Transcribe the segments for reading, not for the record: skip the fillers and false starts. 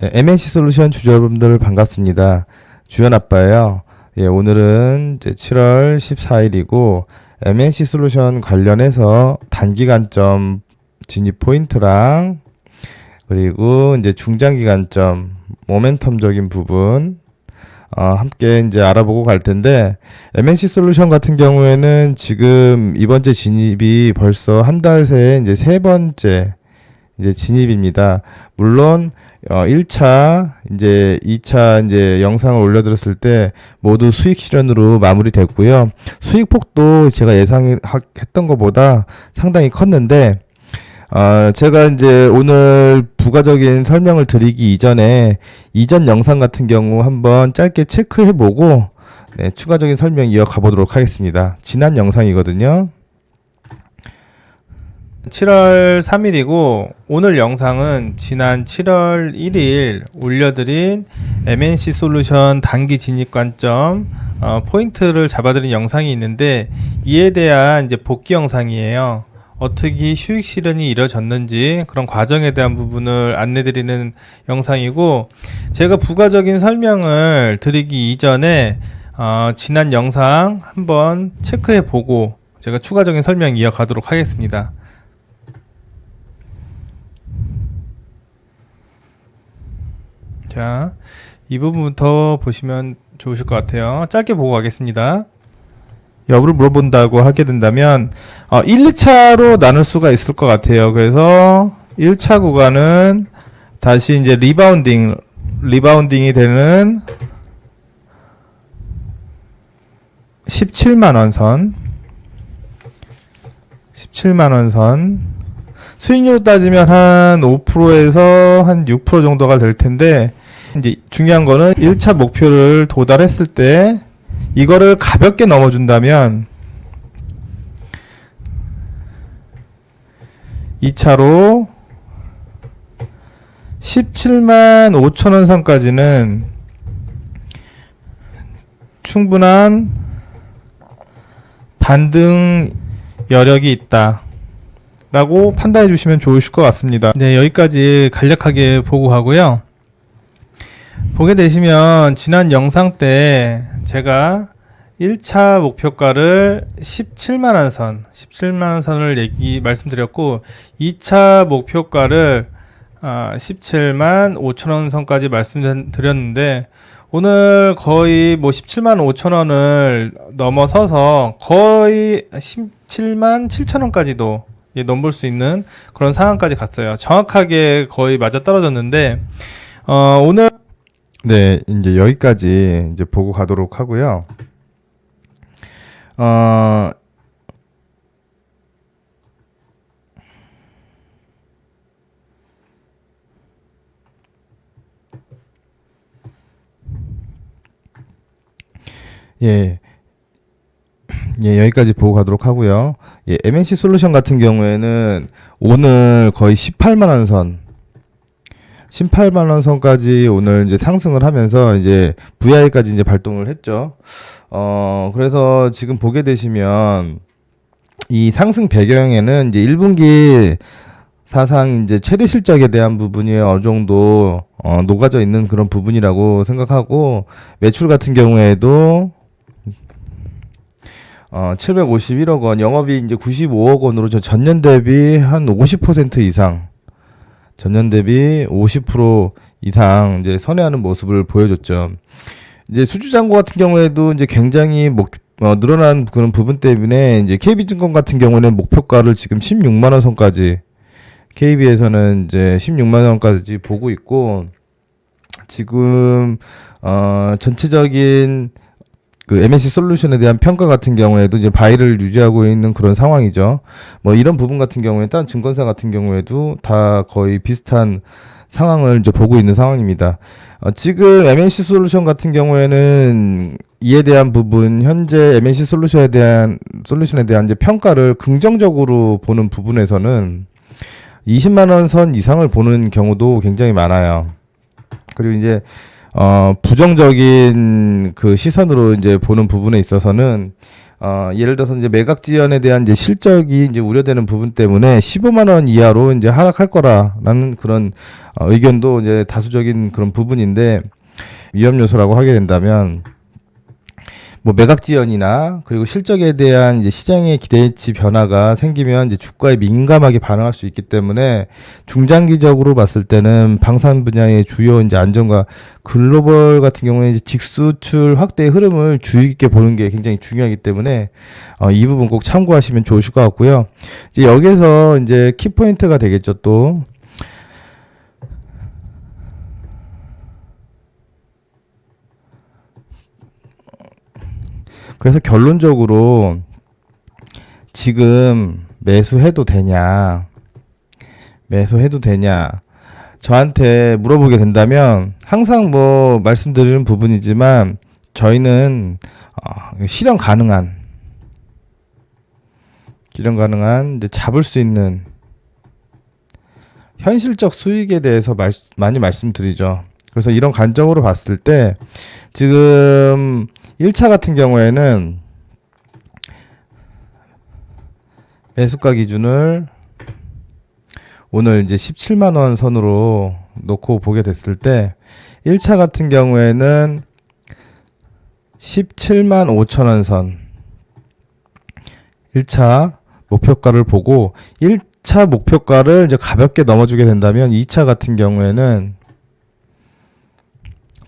네, MNC 솔루션 주주여러분들 반갑습니다. 주연 아빠예요. 예, 오늘은 이제 7월 14일이고 MNC 솔루션 관련해서 단기간점 진입 포인트랑 그리고 이제 중장기간점 모멘텀적인 부분 함께 이제 알아보고 갈 텐데, MNC 솔루션 같은 경우에는 지금 이번 주 진입이 벌써 한 달 새에 이제 세 번째 이제 진입입니다. 물론 1차 이제 2차 이제 영상을 올려드렸을 때 모두 수익 실현으로 마무리됐고요. 수익 폭도 제가 예상했던 것보다 상당히 컸는데, 제가 이제 오늘 부가적인 설명을 드리기 이전에 이전 영상 같은 경우 한번 짧게 체크해보고 추가적인 설명 이어가 보도록 하겠습니다. 지난 영상이거든요. 7월 3일이고 오늘 영상은 지난 7월 1일 올려드린 MNC 솔루션 단기 진입 관점 포인트를 잡아드린 영상이 있는데, 이에 대한 이제 복귀 영상이에요. 어떻게 수익 실현이 이루어졌는지 그런 과정에 대한 부분을 안내드리는 영상이고, 제가 부가적인 설명을 드리기 이전에 지난 영상 한번 체크해보고 제가 추가적인 설명 이어가도록 하겠습니다. 자, 이 부분부터 보시면 좋으실 것 같아요. 짧게 보고 가겠습니다. 여부를 물어본다고 하게 된다면 1, 2차로 나눌 수가 있을 것 같아요. 그래서 1차 구간은 다시 이제 리바운딩이 되는 17만원 선, 17만원 선, 수익률로 따지면 한 5%에서 한 6% 정도가 될 텐데, 이제 중요한 거는 1차 목표를 도달했을 때 이거를 가볍게 넘어준다면 2차로 17만 5천원 선까지는 충분한 반등 여력이 있다 라고 판단해 주시면 좋으실 것 같습니다. 네, 여기까지 간략하게 보고 가고요. 보게 되시면 지난 영상 때 제가 1차 목표가를 17만원 선을 말씀드렸고, 2차 목표가를 17만 5천원 선까지 말씀드렸는데, 오늘 거의 뭐 17만 5천원을 넘어서서 거의 17만 7천원까지도 넘볼 수 있는 그런 상황까지 갔어요. 정확하게 거의 맞아 떨어졌는데, 오늘 네, 이제 여기까지 이제 보고 가도록 하고요. 여기까지 보고 가도록 하고요. MNC 솔루션 같은 경우에는 오늘 거의 18만원 선, 18만원 선까지 오늘 이제 상승을 하면서 이제 VI까지 이제 발동을 했죠. 그래서 지금 보게 되시면 이 상승 배경에는 이제 1분기 사상 이제 최대 실적에 대한 부분이 어느 정도 녹아져 있는 그런 부분이라고 생각하고, 매출 같은 경우에도 751억 원, 영업이 이제 95억 원으로 전년 대비 한 50% 이상, 전년 대비 50% 이상 이제 선회하는 모습을 보여줬죠. 이제 수주잔고 같은 경우에도 이제 굉장히 늘어난 그런 부분 때문에 이제 KB증권 같은 경우는 목표가를 지금 16만 원 선까지, KB에서는 이제 16만 원까지 보고 있고, 지금 전체적인 그 MNC 솔루션에 대한 평가 같은 경우에도 이제 바이를 유지하고 있는 그런 상황이죠. 뭐 이런 부분 같은 경우에 다른 증권사 같은 경우에도 다 거의 비슷한 상황을 이제 보고 있는 상황입니다. 지금 MNC 솔루션 같은 경우에는 이에 대한 부분, 현재 MNC 솔루션에 대한 이제 평가를 긍정적으로 보는 부분에서는 20만 원 선 이상을 보는 경우도 굉장히 많아요. 그리고 이제 부정적인 그 시선으로 이제 보는 부분에 있어서는 예를 들어서 이제 매각 지연에 대한 이제 실적이 이제 우려되는 부분 때문에 15만 원 이하로 이제 하락할 거라라는 그런 의견도 이제 다수적인 그런 부분인데, 위험 요소라고 하게 된다면 뭐 매각 지연이나 그리고 실적에 대한 이제 시장의 기대치 변화가 생기면 이제 주가에 민감하게 반응할 수 있기 때문에, 중장기적으로 봤을 때는 방산 분야의 주요 이제 안정과 글로벌 같은 경우에 이제 직수출 확대의 흐름을 주의 깊게 보는 게 굉장히 중요하기 때문에 이 부분 꼭 참고하시면 좋으실 것 같고요. 이제 여기서 이제 키포인트가 되겠죠. 또 그래서 결론적으로 지금 매수해도 되냐, 저한테 물어보게 된다면 항상 뭐 말씀드리는 부분이지만, 저희는 실현 가능한 이제 잡을 수 있는 현실적 수익에 대해서 많이 말씀드리죠. 그래서 이런 관점으로 봤을 때 지금 1차 같은 경우에는 매수가 기준을 오늘 이제 17만 원 선으로 놓고 보게 됐을 때, 1차 같은 경우에는 17만 5천 원 선 1차 목표가를 보고, 1차 목표가를 이제 가볍게 넘어주게 된다면 2차 같은 경우에는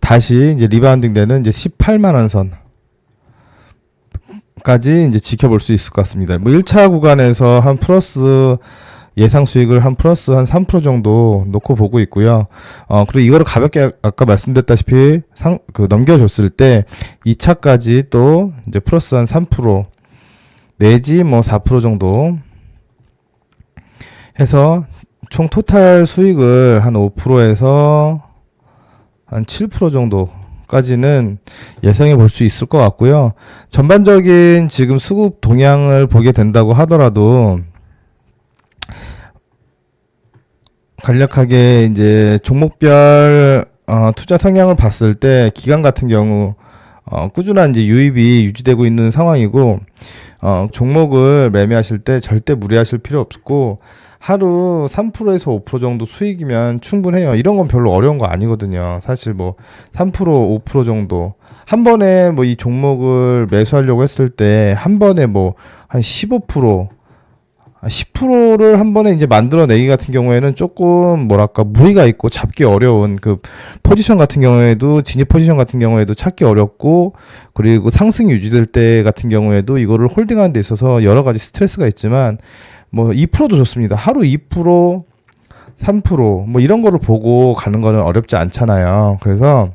다시 이제 리바운딩 되는 이제 18만 원 선까지 이제 지켜볼 수 있을 것 같습니다. 뭐 1차 구간에서 한 플러스 예상 수익을 한 플러스 한 3% 정도 놓고 보고 있고요. 그리고 이거를 가볍게 아까 말씀드렸다시피 넘겨줬을 때 2차까지 또 이제 플러스 한 3% 내지 뭐 4% 정도 해서 총 토탈 수익을 한 5%에서 한 7% 정도까지는 예상해 볼 수 있을 것 같고요. 전반적인 지금 수급 동향을 보게 된다고 하더라도 간략하게 이제 종목별 투자 성향을 봤을 때, 기간 같은 경우 꾸준한 이제 유입이 유지되고 있는 상황이고, 종목을 매매하실 때 절대 무리하실 필요 없고, 하루 3%에서 5% 정도 수익이면 충분해요. 이런 건 별로 어려운 거 아니거든요. 사실 뭐 3%, 5% 정도 한 번에 뭐 이 종목을 매수하려고 했을 때 한 번에 뭐 한 15%, 10%를 한 번에 이제 만들어내기 같은 경우에는 조금 뭐랄까 무리가 있고 잡기 어려운 그 포지션 같은 경우에도, 진입 포지션 같은 경우에도 찾기 어렵고, 그리고 상승 유지될 때 같은 경우에도 이거를 홀딩하는 데 있어서 여러 가지 스트레스가 있지만, 뭐 2%도 좋습니다. 하루 2%, 3% 뭐 이런 거를 보고 가는 거는 어렵지 않잖아요. 그래서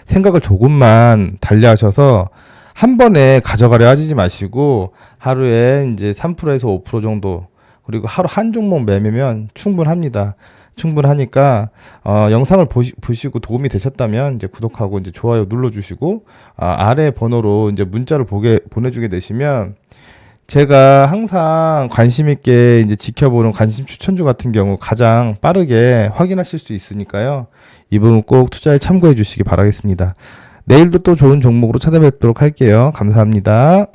생각을 조금만 달리하셔서 한 번에 가져가려 하지 마시고, 하루에 이제 3%에서 5% 정도, 그리고 하루 한 종목 매매면 충분하니까 영상을 보시고 도움이 되셨다면 이제 구독하고 이제 좋아요 눌러주시고, 아래 번호로 이제 문자를 보내주게 되시면 제가 항상 관심 있게 이제 지켜보는 관심 추천주 같은 경우 가장 빠르게 확인하실 수 있으니까요. 이 부분 꼭 투자에 참고해 주시기 바라겠습니다. 내일도 또 좋은 종목으로 찾아뵙도록 할게요. 감사합니다.